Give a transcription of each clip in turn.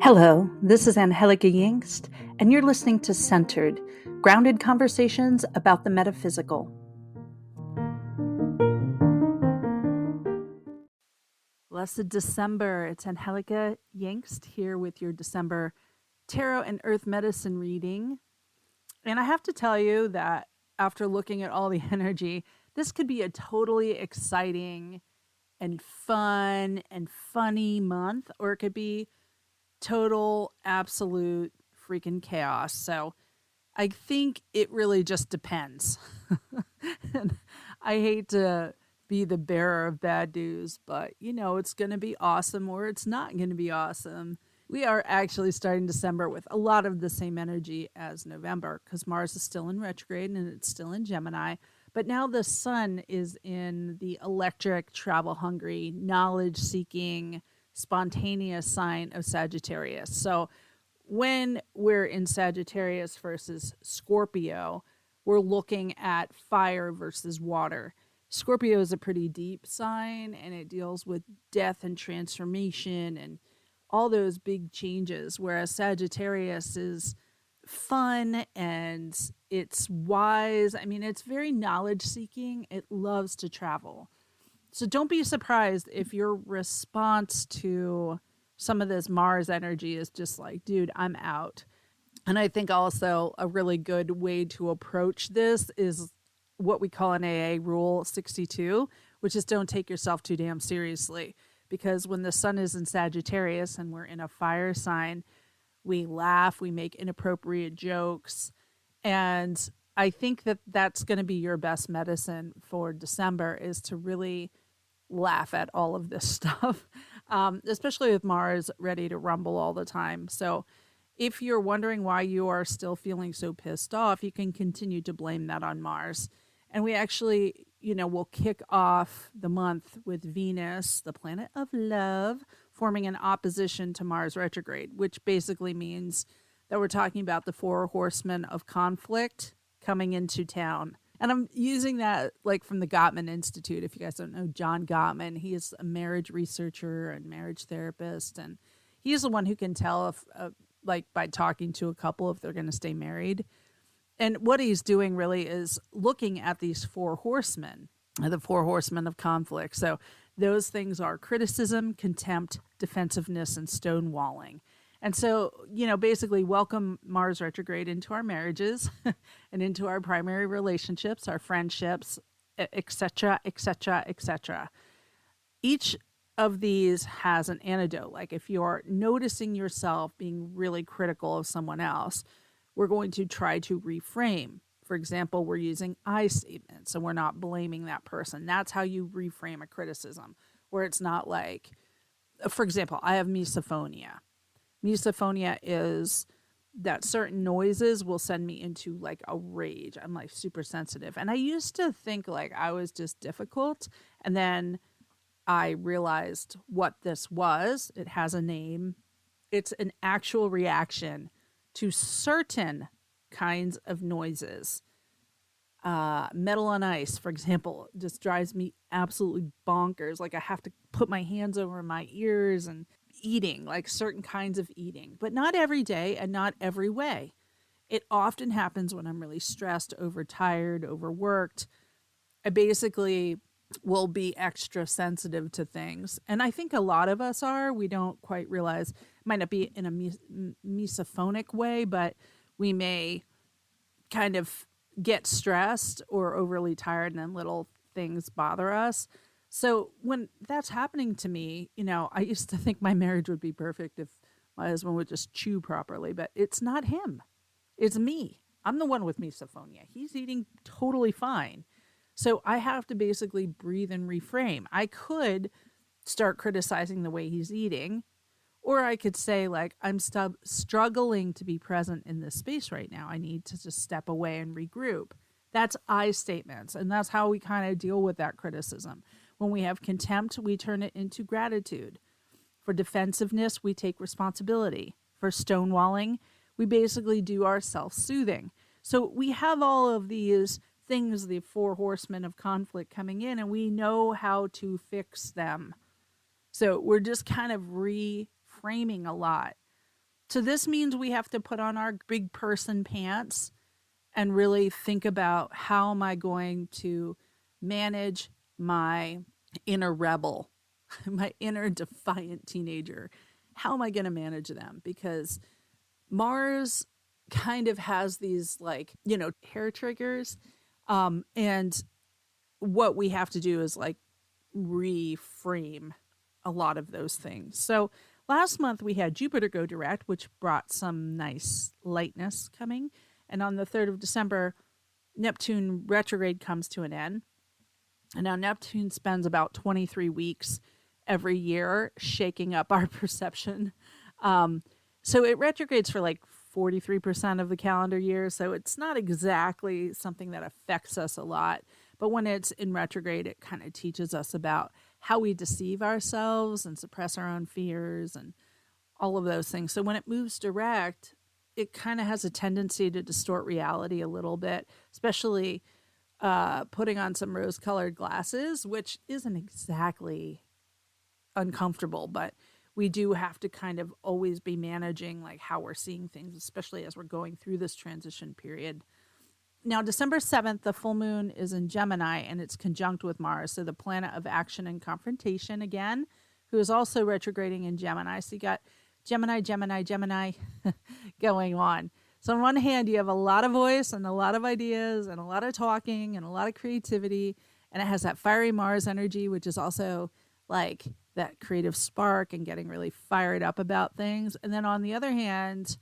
Hello, this is Angie Yingst, and you're listening to Centered, grounded conversations about the metaphysical. Blessed December. It's Angie Yingst here with your December Tarot and Earth Medicine reading. And I have to tell you that after looking at all the energy, this could be a totally exciting and fun and funny month, or it could be total, absolute freaking chaos. So I think it really just depends. And I hate to be the bearer of bad news, but it's going to be awesome or it's not going to be awesome. We are actually starting December with a lot of the same energy as November because Mars is still in retrograde and it's still in Gemini. But now the sun is in the electric, travel-hungry, knowledge-seeking, spontaneous sign of Sagittarius. So when we're in Sagittarius versus Scorpio, we're looking at fire versus water. Scorpio is a pretty deep sign and it deals with death and transformation and all those big changes, whereas Sagittarius is fun and it's wise. I mean, it's very knowledge seeking. It loves to travel. So don't be surprised if your response to some of this Mars energy is just like, dude, I'm out. And I think also a really good way to approach this is what we call an AA Rule 62, which is don't take yourself too damn seriously. Because when the sun is in Sagittarius and we're in a fire sign, we laugh, we make inappropriate jokes. And I think that that's going to be your best medicine for December, is to really laugh at all of this stuff, especially with Mars ready to rumble all the time. So if you're wondering why you are still feeling so pissed off, you can continue to blame that on Mars. And we actually, will kick off the month with Venus, the planet of love, forming an opposition to Mars retrograde, which basically means that we're talking about the four horsemen of conflict coming into town. And I'm using that like from the Gottman Institute. If you guys don't know John Gottman, he is a marriage researcher and marriage therapist. And he's the one who can tell if, like by talking to a couple, if they're going to stay married. And what he's doing really is looking at these four horsemen, the four horsemen of conflict. So those things are criticism, contempt, defensiveness, and stonewalling. And so, basically welcome Mars retrograde into our marriages and into our primary relationships, our friendships, etc., etc., etc. Each of these has an antidote. Like if you're noticing yourself being really critical of someone else, we're going to try to reframe. For example, we're using I statements, so we're not blaming that person. That's how you reframe a criticism, where it's not like, for example, I have misophonia. Misophonia is that certain noises will send me into like a rage. I'm like super sensitive. And I used to think like I was just difficult. And then I realized what this was. It has a name. It's an actual reaction to certain kinds of noises. Metal on ice, for example, just drives me absolutely bonkers. Like I have to put my hands over my ears, and eating, like certain kinds of eating, but not every day and not every way. It often happens when I'm really stressed, overtired, overworked. I basically will be extra sensitive to things. And I think a lot of us are. We don't quite realize. It might not be in a misophonic way, but we may kind of get stressed or overly tired and then little things bother us. So when that's happening to me, I used to think my marriage would be perfect if my husband would just chew properly, but it's not him. It's me. I'm the one with misophonia. He's eating totally fine. So I have to basically breathe and reframe. I could start criticizing the way he's eating, or I could say like, I'm struggling to be present in this space right now. I need to just step away and regroup. That's I statements. And that's how we kind of deal with that criticism. When we have contempt, we turn it into gratitude. For defensiveness, we take responsibility. For stonewalling, we basically do our self-soothing. So we have all of these things, the four horsemen of conflict coming in, and we know how to fix them. So we're just kind of reframing a lot. So this means we have to put on our big person pants and really think about, how am I going to manage my inner rebel, my inner defiant teenager? How am I going to manage them? Because Mars kind of has these, like, hair triggers. And what we have to do is like reframe a lot of those things. So last month we had Jupiter go direct, which brought some nice lightness coming. And on the 3rd of December, Neptune retrograde comes to an end. And now Neptune spends about 23 weeks every year shaking up our perception. So it retrogrades for like 43% of the calendar year. So it's not exactly something that affects us a lot. But when it's in retrograde, it kind of teaches us about how we deceive ourselves and suppress our own fears and all of those things. So when it moves direct, it kind of has a tendency to distort reality a little bit, especially putting on some rose-colored glasses, which isn't exactly uncomfortable, but we do have to kind of always be managing like how we're seeing things, especially as we're going through this transition period. Now, December 7th, the full moon is in Gemini and it's conjunct with Mars. So the planet of action and confrontation again, who is also retrograding in Gemini. So you got Gemini going on. So on one hand, you have a lot of voice and a lot of ideas and a lot of talking and a lot of creativity. And it has that fiery Mars energy, which is also like that creative spark and getting really fired up about things. And then on the other hand,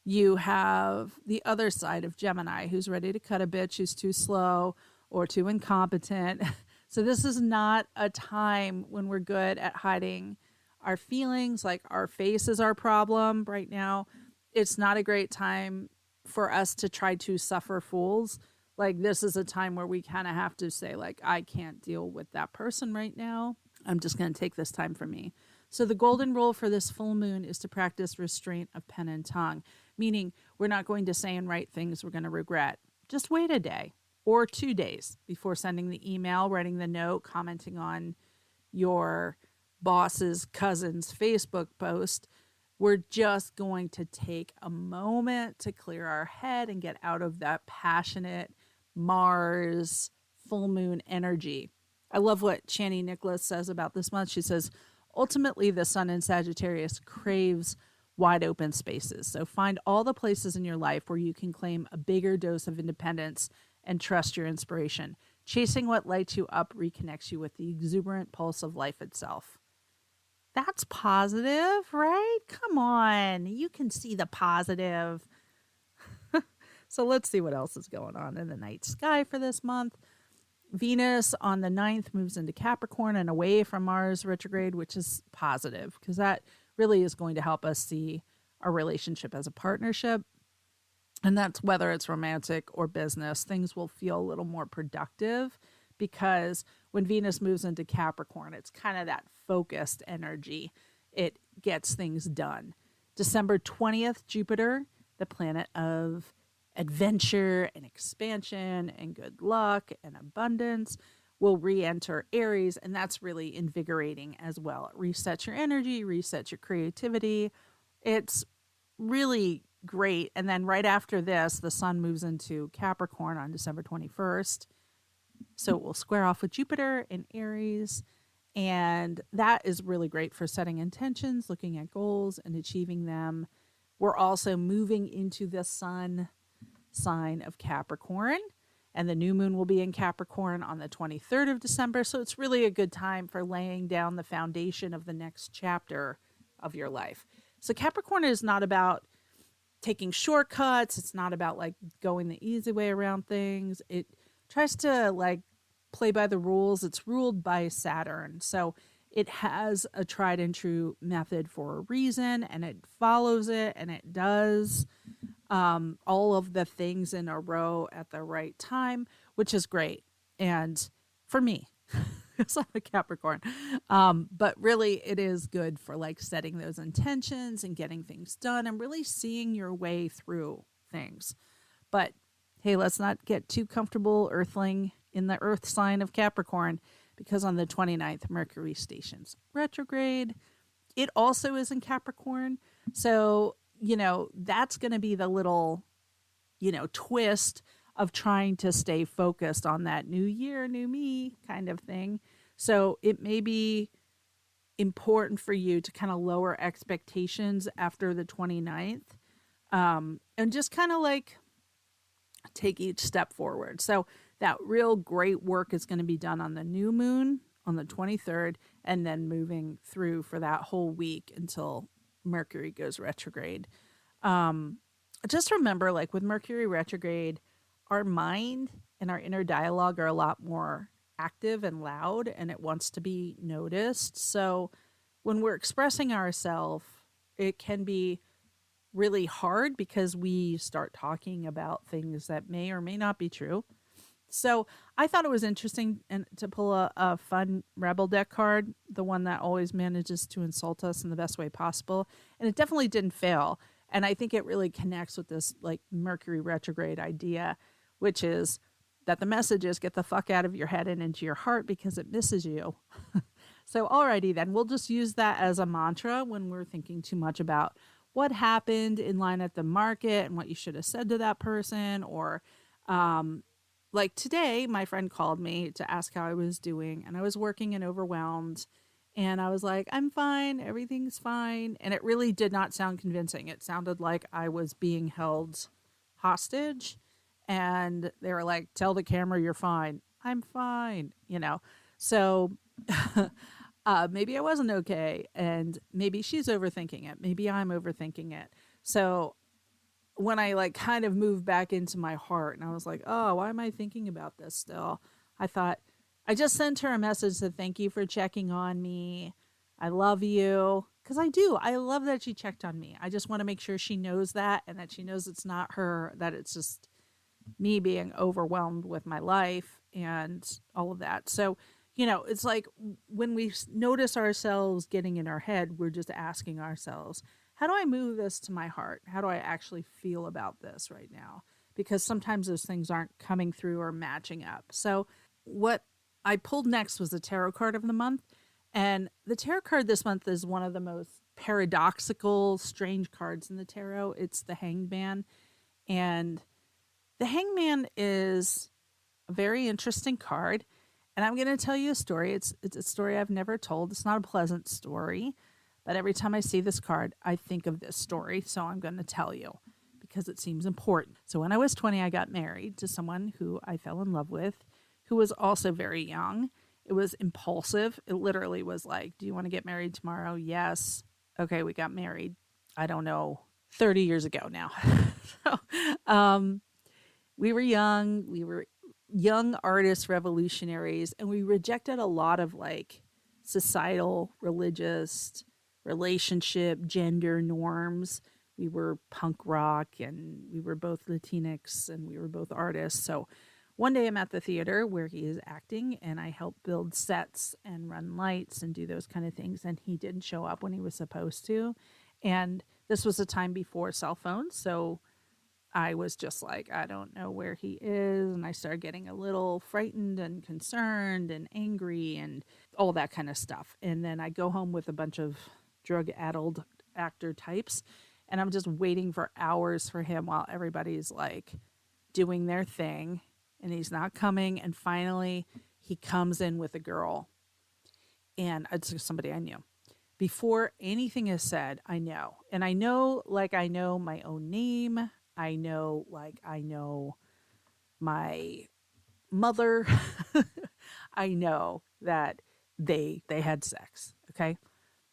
you have the other side of Gemini, who's ready to cut a bitch, who's too slow or too incompetent. So this is not a time when we're good at hiding our feelings, like our face is our problem right now. It's not a great time for us to try to suffer fools. Like, this is a time where we kind of have to say, like, I can't deal with that person right now. I'm just going to take this time for me. So the golden rule for this full moon is to practice restraint of pen and tongue, meaning we're not going to say and write things we're going to regret. Just wait a day or 2 days before sending the email, writing the note, commenting on your boss's cousin's Facebook post. We're just going to take a moment to clear our head and get out of that passionate Mars full moon energy. I love what Chani Nicholas says about this month. She says, ultimately, the sun in Sagittarius craves wide open spaces. So find all the places in your life where you can claim a bigger dose of independence and trust your inspiration. Chasing what lights you up reconnects you with the exuberant pulse of life itself. That's positive, right? Come on. You can see the positive. So let's see what else is going on in the night sky for this month. Venus on the 9th moves into Capricorn and away from Mars retrograde, which is positive because that really is going to help us see our relationship as a partnership. And that's whether it's romantic or business, things will feel a little more productive because when Venus moves into Capricorn, it's kind of that focused energy. It gets things done. December 20th, Jupiter, the planet of adventure and expansion and good luck and abundance, will re-enter Aries, and that's really invigorating as well. It resets your energy, resets your creativity. It's really great. And then right after this, the sun moves into Capricorn on December 21st. So it will square off with Jupiter in Aries. And that is really great for setting intentions, looking at goals and achieving them. We're also moving into the sun sign of Capricorn, and the new moon will be in Capricorn on the 23rd of December. So it's really a good time for laying down the foundation of the next chapter of your life. So Capricorn is not about taking shortcuts. It's not about like going the easy way around things. It tries to like play by the rules. It's ruled by Saturn. So it has a tried and true method for a reason, and it follows it, and it does all of the things in a row at the right time, which is great. And for me, because I'm a Capricorn, but really it is good for like setting those intentions and getting things done and really seeing your way through things. But hey, let's not get too comfortable earthling in the earth sign of Capricorn, because on the 29th, Mercury stations retrograde. It also is in Capricorn. So that's going to be the little, twist of trying to stay focused on that new year, new me kind of thing. So it may be important for you to kind of lower expectations after the 29th, and just kind of like take each step forward. So that real great work is going to be done on the new moon on the 23rd, and then moving through for that whole week until Mercury goes retrograde. Um, just remember, like with Mercury retrograde, our mind and our inner dialogue are a lot more active and loud, and it wants to be noticed. So when we're expressing ourselves, it can be really hard because we start talking about things that may or may not be true. So I thought it was interesting to pull a fun rebel deck card, the one that always manages to insult us in the best way possible. And it definitely didn't fail. And I think it really connects with this like Mercury retrograde idea, which is that the message is get the fuck out of your head and into your heart because it misses you. So alrighty then, we'll just use that as a mantra when we're thinking too much about what happened in line at the market and what you should have said to that person. Or like today, my friend called me to ask how I was doing, and I was working and overwhelmed. And I was like, I'm fine, everything's fine. And it really did not sound convincing. It sounded like I was being held hostage. And they were like, tell the camera you're fine. I'm fine. So maybe I wasn't okay. And maybe she's overthinking it. Maybe I'm overthinking it. So when I like kind of moved back into my heart and I was like, oh, why am I thinking about this still? I thought, I just sent her a message to thank you for checking on me. I love you. Because I do. I love that she checked on me. I just want to make sure she knows that, and that she knows it's not her, that it's just me being overwhelmed with my life and all of that. So, it's like when we notice ourselves getting in our head, we're just asking ourselves, how do I move this to my heart? How do I actually feel about this right now? Because sometimes those things aren't coming through or matching up. So what I pulled next was the tarot card of the month. And the tarot card this month is one of the most paradoxical, strange cards in the tarot. It's the Hanged Man. And the Hanged Man is a very interesting card. And I'm going to tell you a story. It's a story I've never told. It's not a pleasant story. But every time I see this card, I think of this story. So I'm going to tell you because it seems important. So when I was 20, I got married to someone who I fell in love with, who was also very young. It was impulsive. It literally was like, do you want to get married tomorrow? Yes. Okay, we got married. I don't know, 30 years ago now. So we were young. We were young artists, revolutionaries, and we rejected a lot of like societal, religious, relationship, gender norms. We were punk rock, and we were both Latinx, and we were both artists. So one day I'm at the theater where he is acting, and I help build sets and run lights and do those kind of things. And he didn't show up when he was supposed to. And this was a time before cell phones. So I was just like, I don't know where he is. And I started getting a little frightened and concerned and angry and all that kind of stuff. And then I go home with a bunch of drug-addled actor types. And I'm just waiting for hours for him while everybody's like doing their thing. And he's not coming. And finally, he comes in with a girl. And it's somebody I knew. Before anything is said, I know. And I know, like, I know my own name. I know my mother. I know that they had sex, okay?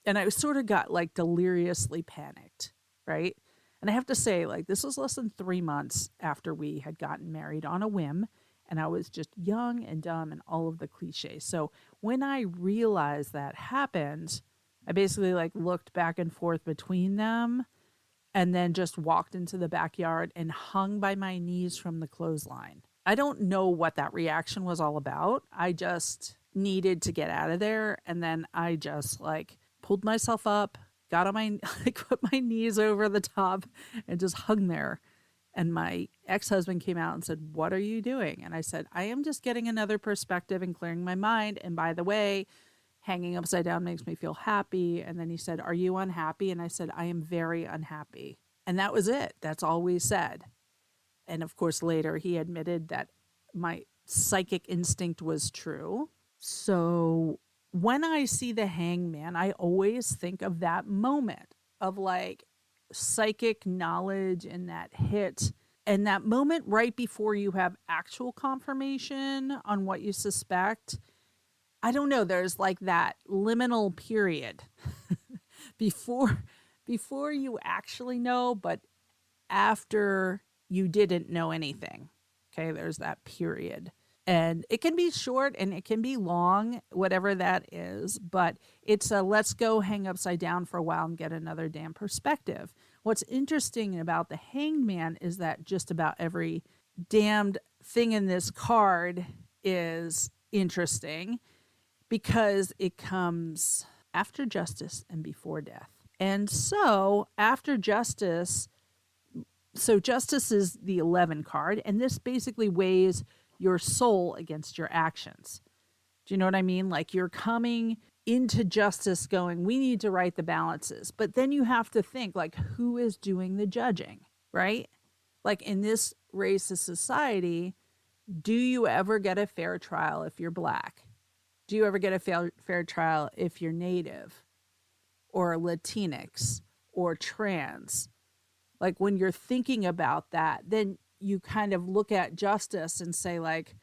And I sort of got like deliriously panicked, right? And I have to say, like, this was less than 3 months after we had gotten married on a whim, and I was just young and dumb and all of the cliches. So when I realized that happened, I basically like looked back and forth between them and then just walked into the backyard and hung by my knees from the clothesline. I don't know what that reaction was all about. I just needed to get out of there. And then I just like pulled myself up, got on my, like put my knees over the top and just hung there. And my ex-husband came out and said, "What are you doing?" And I said, "I am just getting another perspective and clearing my mind. And by the way, hanging upside down makes me feel happy." And then he said, "Are you unhappy?" And I said, "I am very unhappy." And that was it. That's all we said. And of course, later he admitted that my psychic instinct was true. So when I see the hangman, I always think of that moment of like psychic knowledge and that hit. And that moment right before you have actual confirmation on what you suspect. I don't know, there's like that liminal period before before you actually know, but after you didn't know anything. Okay, there's that period. And it can be short and it can be long, whatever that is, but it's a let's go hang upside down for a while and get another damn perspective. What's interesting about the hanged man is that just about every damned thing in this card is interesting because it comes after justice and before death. And so after justice, so justice is the 11 card, and this basically weighs your soul against your actions. Do you know what I mean? Like you're coming into justice going, we need to right the balances. But then you have to think, like, who is doing the judging, right? Like in this racist society, do you ever get a fair trial if you're black? Do you ever get a fair trial if you're Native or Latinx or trans? Like when you're thinking about that, then you kind of look at justice and say like,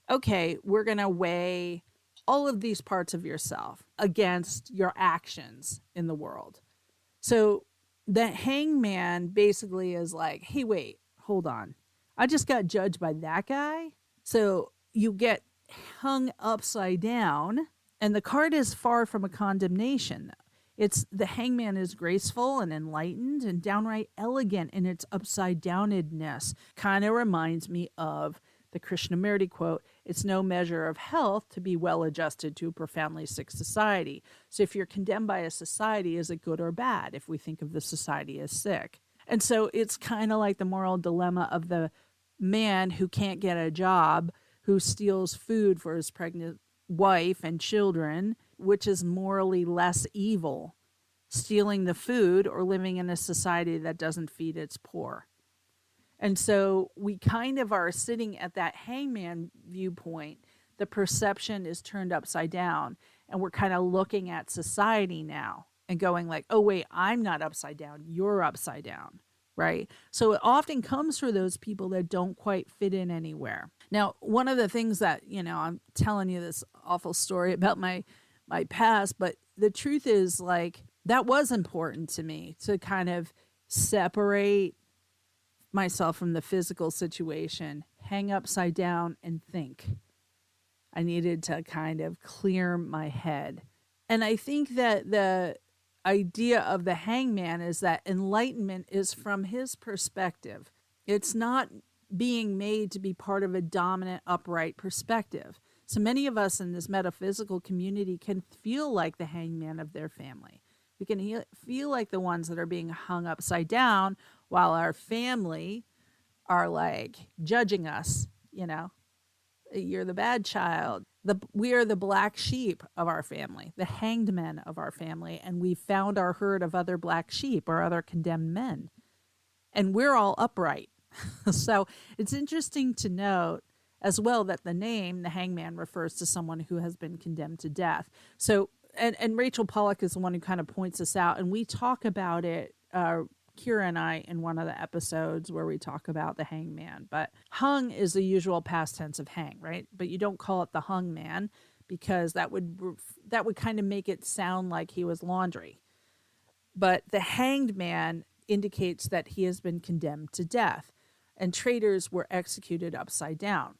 okay, we're going to weigh all of these parts of yourself against your actions in the world. So the hangman basically is like, hey, wait, hold on. I just got judged by that guy. So you get hung upside down, and the card is far from a condemnation. It's the hangman is graceful and enlightened and downright elegant in its upside downedness. Kind of reminds me of the Krishnamurti quote, it's no measure of health to be well adjusted to a profoundly sick society. So if you're condemned by a society, is it good or bad if we think of the society as sick? And so it's kind of like the moral dilemma of the man who can't get a job, who steals food for his pregnant wife and children, which is morally less evil, stealing the food or living in a society that doesn't feed its poor. And so we kind of are sitting at that hangman viewpoint. The perception is turned upside down, and we're kind of looking at society now and going like, oh wait, I'm not upside down, you're upside down. Right? So it often comes for those people that don't quite fit in anywhere. Now, one of the things that, I'm telling you this awful story about my past, but the truth is like that was important to me to kind of separate myself from the physical situation, hang upside down and think. I needed to kind of clear my head. And I think that the idea of the hangman is that enlightenment is from his perspective. It's not being made to be part of a dominant, upright perspective. So many of us in this metaphysical community can feel like the hangman of their family. We can feel like the ones that are being hung upside down while our family are like judging us, you're the bad child. We are the black sheep of our family, the hanged men of our family, and we found our herd of other black sheep or other condemned men. And we're all upright. So it's interesting to note as well that the name, the hangman, refers to someone who has been condemned to death. So, and Rachel Pollack is the one who kind of points this out, and we talk about it, Kira and I, in one of the episodes where we talk about the hangman. But hung is the usual past tense of hang, right? But you don't call it the hung man because that would kind of make it sound like he was laundry. But the hanged man indicates that he has been condemned to death, and traitors were executed upside down.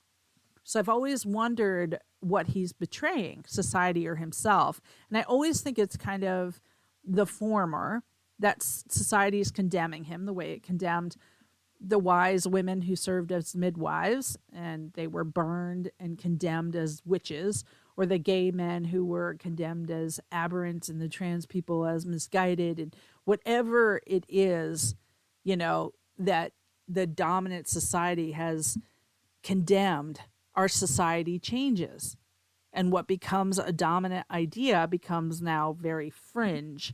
So I've always wondered what he's betraying, society or himself. And I always think it's kind of the former, that society is condemning him the way it condemned the wise women who served as midwives and they were burned and condemned as witches, or the gay men who were condemned as aberrant and the trans people as misguided, and whatever it is, that the dominant society has condemned, our society changes. And what becomes a dominant idea becomes now very fringe.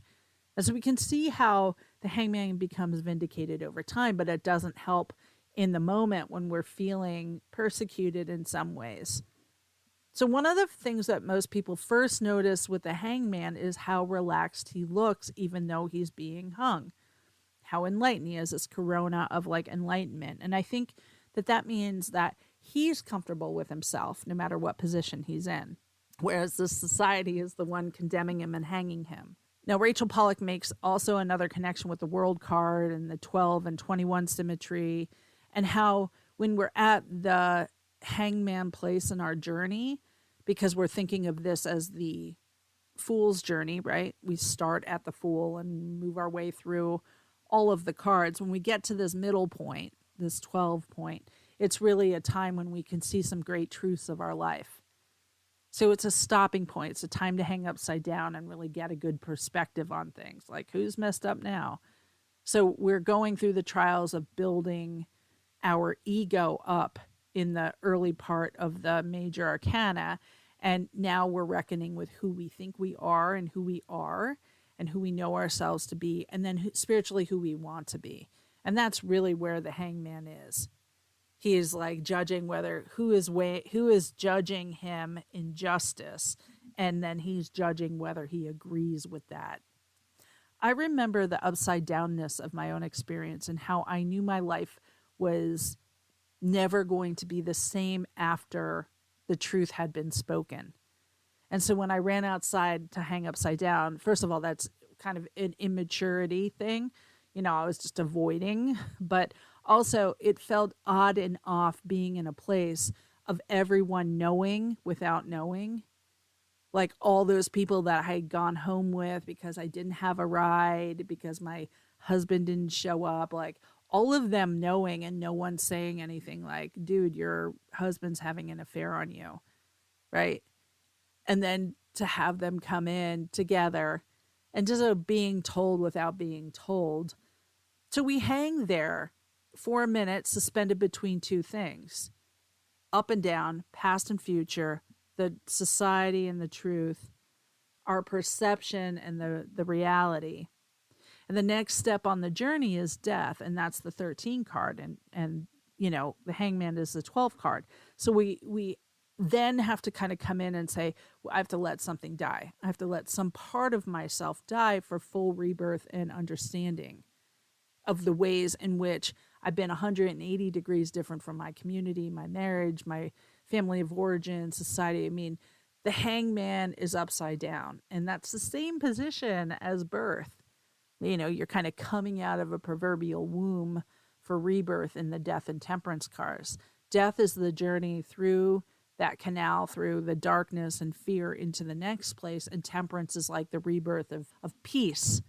And so we can see how the hangman becomes vindicated over time, but it doesn't help in the moment when we're feeling persecuted in some ways. So, one of the things that most people first notice with the hangman is how relaxed he looks, even though he's being hung. How enlightened he is, this corona of like enlightenment. And I think that that means that he's comfortable with himself no matter what position he's in, whereas the society is the one condemning him and hanging him. Now, Rachel Pollack makes also another connection with the world card and the 12 and 21 symmetry, and how when we're at the hangman place in our journey, because we're thinking of this as the fool's journey, right? We start at the fool and move our way through all of the cards. When we get to this middle point, this 12 point, it's really a time when we can see some great truths of our life. So it's a stopping point. It's a time to hang upside down and really get a good perspective on things. Like, who's messed up now? So we're going through the trials of building our ego up in the early part of the major arcana. And now we're reckoning with who we think we are and who we are and who we know ourselves to be, and then spiritually who we want to be. And that's really where the hangman is. He is like judging whether who is judging him in justice, and then he's judging whether he agrees with that. I remember the upside downness of my own experience and how I knew my life was never going to be the same after the truth had been spoken. And so when I ran outside to hang upside down, first of all, that's kind of an immaturity thing. You know, I was just avoiding, but also it felt odd and off being in a place of everyone knowing without knowing. Like all those people that I had gone home with because I didn't have a ride, because my husband didn't show up, like all of them knowing and no one saying anything like, dude, your husband's having an affair on you, right? And then to have them come in together and just being told without being told. So we hang there for a minute, suspended between two things, up and down, past and future, the society and the truth, our perception and the reality. And the next step on the journey is death, and that's the 13 card, and you know, the hangman is the 12 card. So we then have to kind of come in and say, well, I have to let something die. I have to let some part of myself die for full rebirth and understanding of the ways in which I've been 180 degrees different from my community, my marriage, my family of origin, society. I mean, the hangman is upside down, and that's the same position as birth. You know, you're kind of coming out of a proverbial womb for rebirth in the death and temperance cards. Death is the journey through that canal, through the darkness and fear into the next place, and temperance is like the rebirth of peace.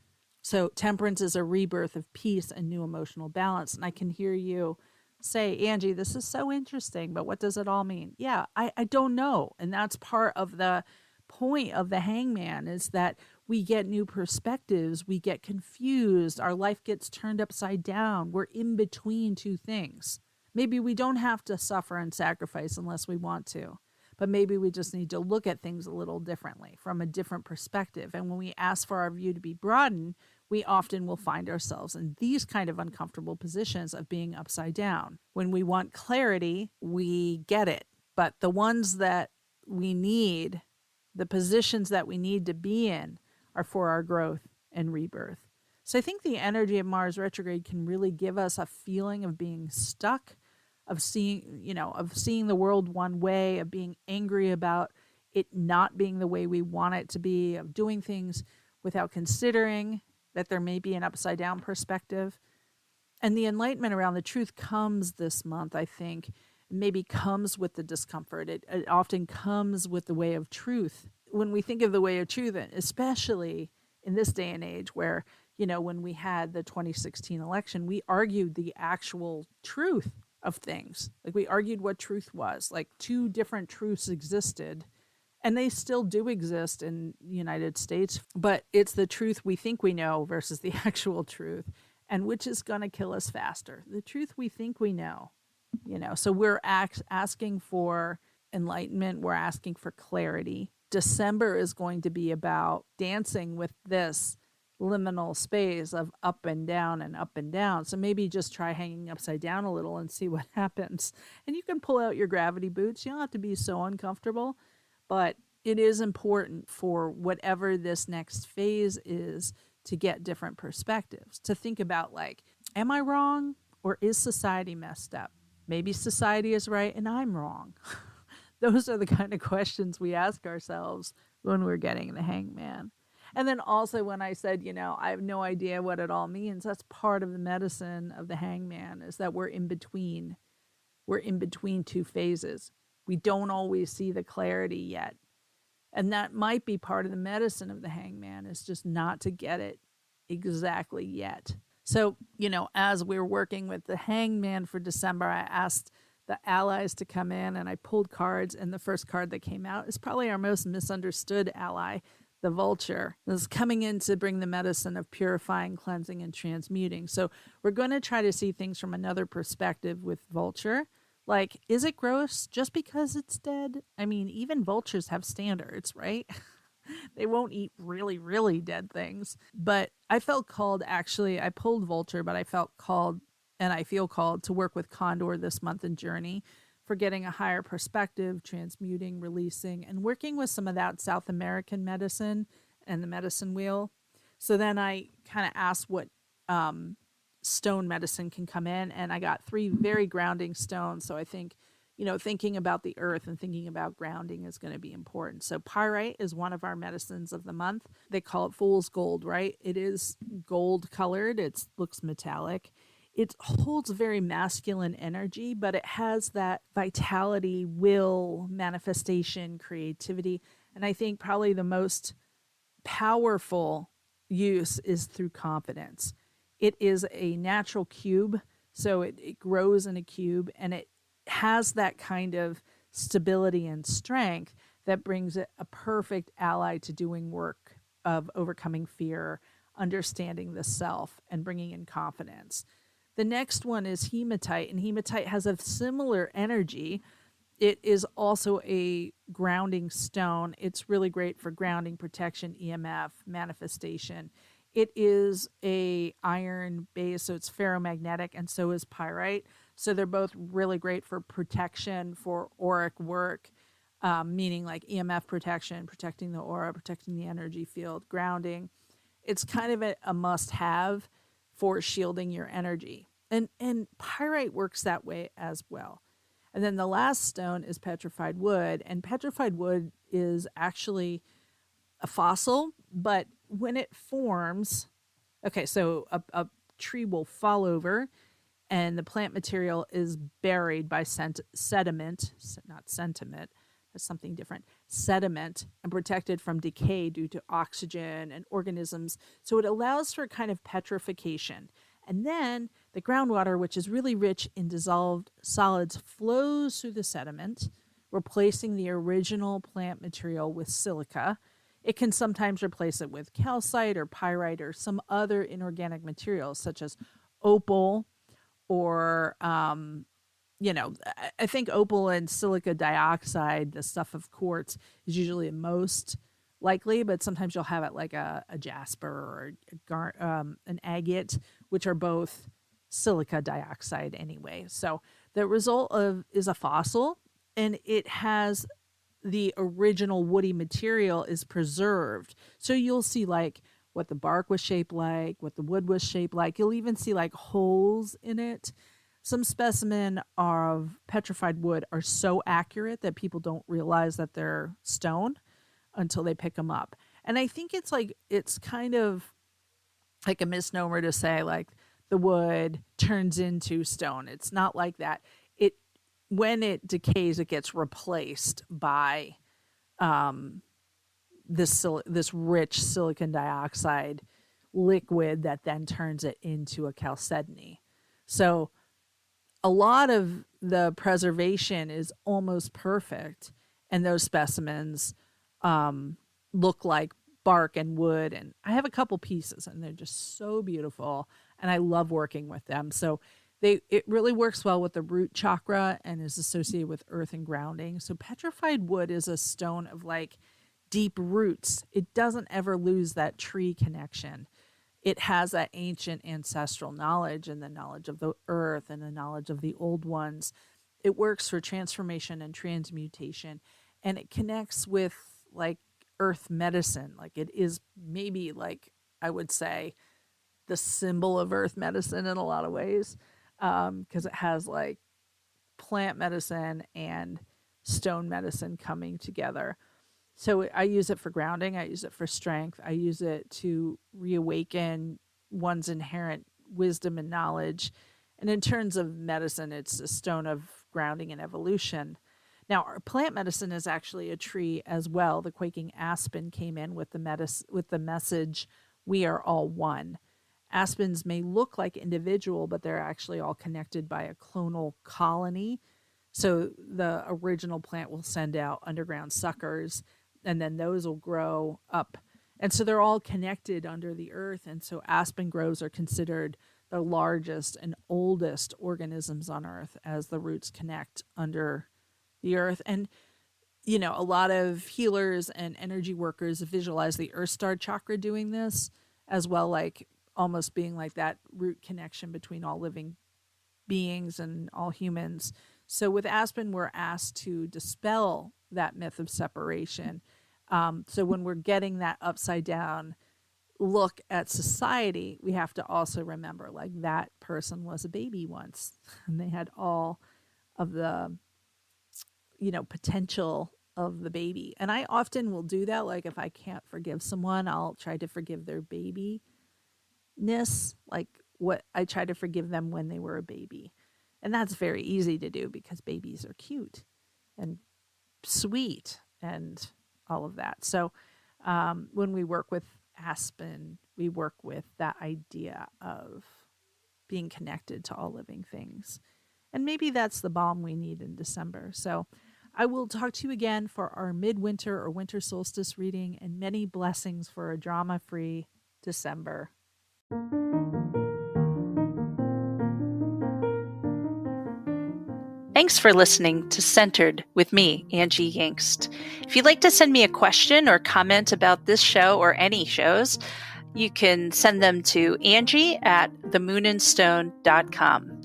So temperance is a rebirth of peace and new emotional balance. And I can hear you say, Angie, this is so interesting, but what does it all mean? Yeah, I don't know. And that's part of the point of the hangman, is that we get new perspectives, we get confused, our life gets turned upside down, we're in between two things. Maybe we don't have to suffer and sacrifice unless we want to, but maybe we just need to look at things a little differently from a different perspective. And when we ask for our view to be broadened, we often will find ourselves in these kind of uncomfortable positions of being upside down. When we want clarity, we get it. But the ones that we need, the positions that we need to be in, are for our growth and rebirth. So I think the energy of Mars retrograde can really give us a feeling of being stuck, of seeing the world one way, of being angry about it not being the way we want it to be, of doing things without considering that there may be an upside down perspective. And the enlightenment around the truth comes this month, I think. Maybe comes with the discomfort. It often comes with the way of truth. When we think of the way of truth, especially in this day and age where, you know, when we had the 2016 election, we argued the actual truth of things. Like, we argued what truth was. Like, two different truths existed, and they still do exist in the United States, but it's the truth we think we know versus the actual truth, and which is going to kill us faster. The truth we think we know, you know. So we're asking for enlightenment. We're asking for clarity. December is going to be about dancing with this liminal space of up and down and up and down. So maybe just try hanging upside down a little and see what happens. And you can pull out your gravity boots. You don't have to be so uncomfortable, but it is important for whatever this next phase is to get different perspectives, to think about like, am I wrong or is society messed up? Maybe society is right and I'm wrong. Those are the kind of questions we ask ourselves when we're getting the hangman. And then also when I said, I have no idea what it all means, that's part of the medicine of the hangman is that we're in between. We're in between two phases. We don't always see the clarity yet. And that might be part of the medicine of the hangman is just not to get it exactly yet. So, as we're working with the hangman for December, I asked the allies to come in and I pulled cards. And the first card that came out is probably our most misunderstood ally, the vulture. This is coming in to bring the medicine of purifying, cleansing, and transmuting. So we're going to try to see things from another perspective with vulture. Like, is it gross just because it's dead? I mean, even vultures have standards, right? They won't eat really, really dead things. But I felt called, actually, I pulled vulture, but I felt called and I feel called to work with condor this month in Journey for getting a higher perspective, transmuting, releasing, and working with some of that South American medicine and the medicine wheel. So then I kind of asked what stone medicine can come in, and I got 3 very grounding stones. So I think, thinking about the earth and thinking about grounding is going to be important. So pyrite is one of our medicines of the month. They call it fool's gold, right? It is gold colored. It looks metallic. It holds very masculine energy, but it has that vitality, will, manifestation, creativity. And I think probably the most powerful use is through confidence. It is a natural cube, so it grows in a cube, and it has that kind of stability and strength that brings it a perfect ally to doing work of overcoming fear, understanding the self, and bringing in confidence. The next one is hematite, and hematite has a similar energy. It is also a grounding stone. It's really great for grounding, protection, EMF, manifestation. It is a iron base, so it's ferromagnetic, and so is pyrite. So they're both really great for protection, for auric work, meaning like EMF protection, protecting the aura, protecting the energy field, grounding. It's kind of a must-have for shielding your energy. And pyrite works that way as well. And then the last stone is petrified wood. And petrified wood is actually a fossil, but when it forms, okay, so a tree will fall over and the plant material is buried by sediment, not sentiment, that's something different, sediment, and protected from decay due to oxygen and organisms. So it allows for kind of petrification. And then the groundwater, which is really rich in dissolved solids, flows through the sediment, replacing the original plant material with silica. It can sometimes replace it with calcite or pyrite or some other inorganic materials such as opal or, I think opal and silica dioxide, the stuff of quartz, is usually the most likely, but sometimes you'll have it like a jasper or an agate, which are both silica dioxide anyway. So the result is a fossil, and it has the original woody material is preserved. So you'll see like what the bark was shaped like, what the wood was shaped like. You'll even see like holes in it. Some specimen of petrified wood are so accurate that people don't realize that they're stone until they pick them up. And I think it's kind of like a misnomer to say like the wood turns into stone. It's not like that. When it decays, it gets replaced by this rich silicon dioxide liquid that then turns it into a chalcedony. So a lot of the preservation is almost perfect, and those specimens look like bark and wood. And I have a couple pieces, and they're just so beautiful, and I love working with them. So it really works well with the root chakra and is associated with earth and grounding. So petrified wood is a stone of like deep roots. It doesn't ever lose that tree connection. it has that ancient ancestral knowledge and the knowledge of the earth and the knowledge of the old ones. It works for transformation and transmutation, and it connects with like earth medicine. Like it is maybe like, I would say, the symbol of earth medicine in a lot of ways, because it has like plant medicine and stone medicine coming together. So I use it for grounding. I use it for strength. I use it to reawaken one's inherent wisdom and knowledge. And in terms of medicine, it's a stone of grounding and evolution. Now, our plant medicine is actually a tree as well. The quaking aspen came in with the message, "We are all one." Aspens may look like individual, but they're actually all connected by a clonal colony. So the original plant will send out underground suckers, and then those will grow up. And so they're all connected under the earth. And so aspen groves are considered the largest and oldest organisms on earth as the roots connect under the earth. And, you know, a lot of healers and energy workers visualize the earth star chakra doing this as well, like almost being like that root connection between all living beings and all humans. So with aspen, we're asked to dispel that myth of separation. So when we're getting that upside down look at society, we have to also remember like that person was a baby once and they had all of the, you know, potential of the baby. And I often will do that. Like if I can't forgive someone, I'll try to forgive their babyness. Like what I try to forgive them when they were a baby. And that's very easy to do because babies are cute and sweet and all of that. So when we work with aspen, we work with that idea of being connected to all living things. And maybe that's the balm we need in December. So I will talk to you again for our midwinter or winter solstice reading, and many blessings for a drama-free December. Thanks for listening to Centered with me, Angie Yingst. If you'd like to send me a question or comment about this show or any shows, you can send them to Angie@themoonandstone.com.